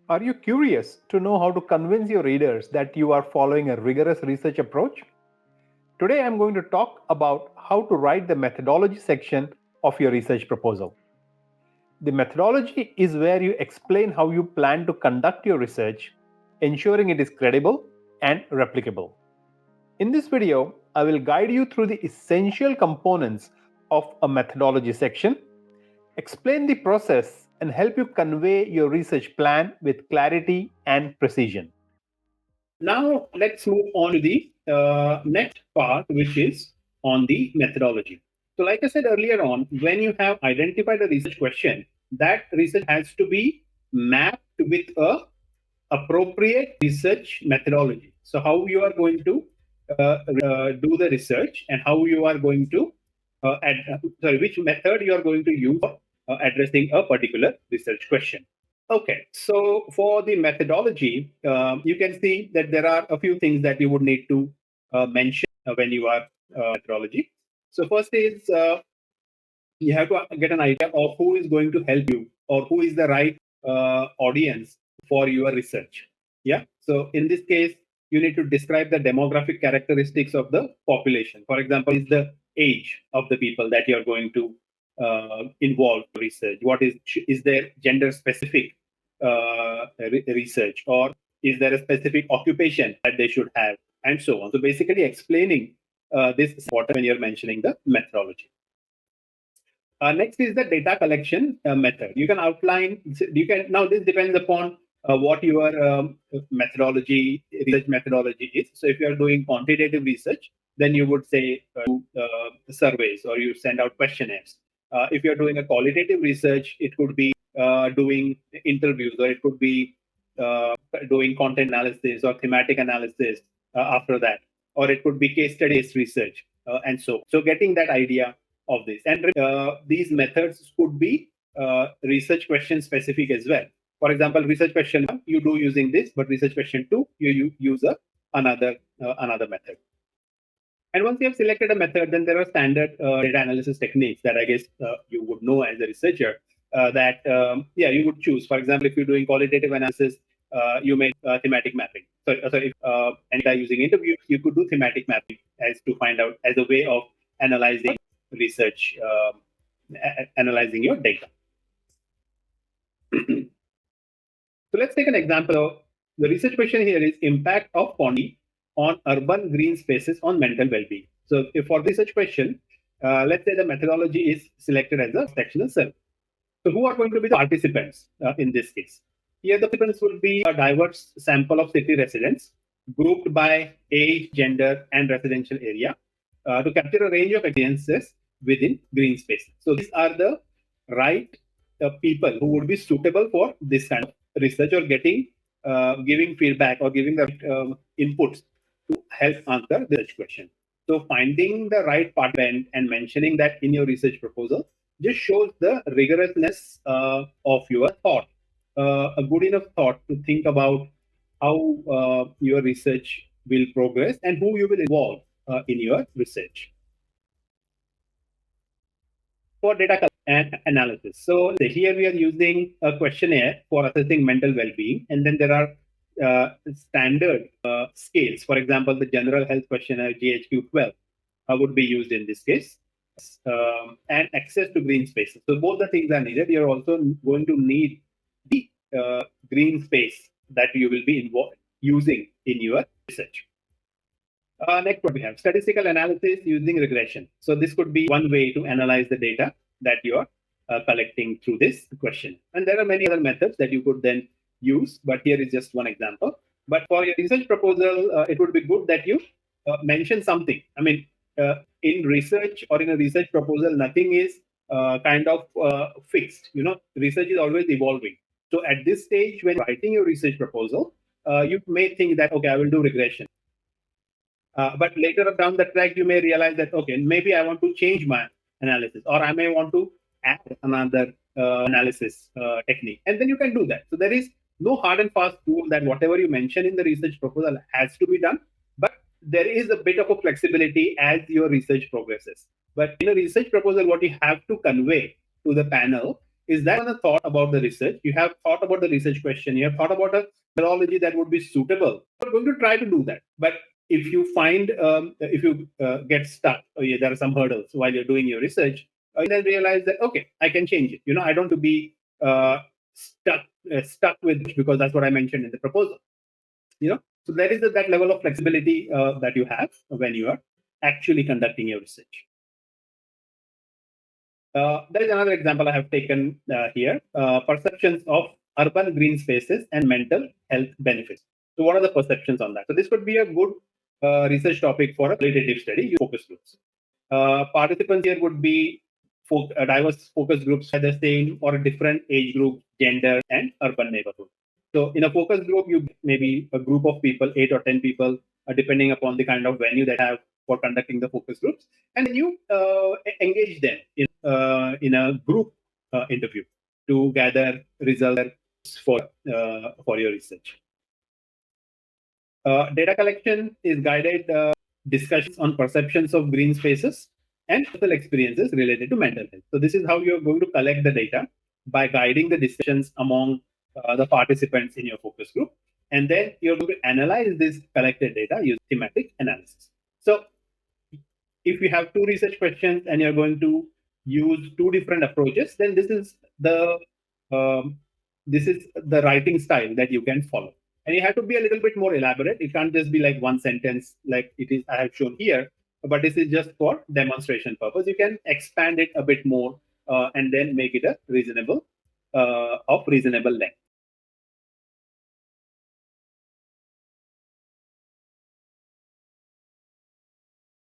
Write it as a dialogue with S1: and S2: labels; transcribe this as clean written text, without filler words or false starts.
S1: Are you curious to know how to convince your readers that you are following a rigorous research approach? Today I'm going to talk about how to write the methodology section of your research proposal. The methodology is where you explain how you plan to conduct your research, ensuring it is credible and replicable. In this video, I will guide you through the essential components of a methodology section, explain the process, and help you convey your research plan with clarity and precision.
S2: Now let's move on to the next part, which is on the methodology. So like I said earlier on, when you have identified a research question, that research has to be mapped with a appropriate research methodology. So how you are going to do the research and how you are going to which method you are going to use for addressing a particular research question. Okay, so for the methodology, you can see that there are a few things that you would need to mention when you are methodology. So first is you have to get an idea of who is going to help you or who is the right audience for your research. Yeah. So in this case, you need to describe the demographic characteristics of the population. For example, is the age of the people that you are going to involve research. What is there gender specific research, or is there a specific occupation that they should have, and so on. So basically, explaining this is important when you're mentioning the methodology. Next is the data collection method. You can outline. Now this depends upon what your research methodology is. So if you are doing quantitative research, then you would say surveys or you send out questionnaires. If you are doing a qualitative research, it could be doing interviews, or it could be doing content analysis or thematic analysis after that, or it could be case study-based research, and so getting that idea of this. And these methods could be research question specific as well. For example, research question 1, you do using this, but research question 2, you use another method. And once you have selected a method, then there are standard data analysis techniques that I guess you would know as a researcher that you would choose. For example, if you're doing qualitative analysis, you make thematic mapping. So if and by using interviews, you could do thematic mapping as to find out as a way of analyzing research, analyzing your data. So let's take an example of the research question here is impact of quantity on urban green spaces on mental well-being. So if for research question, let's say the methodology is selected as a sectional survey. So who are going to be the participants in this case? Here the participants will be a diverse sample of city residents grouped by age, gender, and residential area to capture a range of experiences within green spaces. So these are the right people who would be suitable for this kind of research, or giving feedback or giving the inputs to help answer the research question. So finding the right participant and mentioning that in your research proposal just shows the rigorousness of your thought, a good enough thought to think about how your research will progress and who you will involve in your research. For data and analysis. So here we are using a questionnaire for assessing mental well-being, and then there are standard scales. For example, the general health questionnaire GHQ-12 would be used in this case, and access to green spaces. So both the things are needed. You're also going to need the green space that you will be using in your research. Next, what we have statistical analysis using regression. So this could be one way to analyze the data that you are collecting through this question. And there are many other methods that you could then use, but here is just one example. But for your research proposal, it would be good that you mention something. I mean, in research or in a research proposal, nothing is kind of fixed. Research is always evolving. So at this stage, when writing your research proposal, you may think that, okay, I will do regression. But later down the track, you may realize that, okay, maybe I want to change my analysis, or I may want to add another analysis technique. And then you can do that. So there is no hard and fast rule that whatever you mention in the research proposal has to be done. But there is a bit of a flexibility as your research progresses. But in a research proposal, what you have to convey to the panel is that a thought about the research, you have thought about the research question, you have thought about a methodology that would be suitable, you're going to try to do that. But if you find, if you get stuck, or there are some hurdles while you're doing your research, and then realize that, okay, I can change it. I don't want to be stuck with, because that's what I mentioned in the proposal. So there is that level of flexibility that you have when you are actually conducting your research. There is another example I have taken here, perceptions of urban green spaces and mental health benefits. So what are the perceptions on that? So this could be a good research topic for a qualitative study, focus groups. Participants here would be diverse focus groups, either same or a different age group, gender, and urban neighborhood. So in a focus group, you maybe a group of people, 8 or 10 people, depending upon the kind of venue they have for conducting the focus groups, and then you engage them in a group interview to gather results for your research. Data collection is guided discussions on perceptions of green spaces and personal experiences related to mental health. So this is how you're going to collect the data, by guiding the discussions among the participants in your focus group. And then you're going to analyze this collected data using thematic analysis. So if you have two research questions and you're going to use two different approaches, then this is the writing style that you can follow. And you have to be a little bit more elaborate. It can't just be like one sentence like it is I have shown here, but this is just for demonstration purpose. You can expand it a bit more and then make it a reasonable length.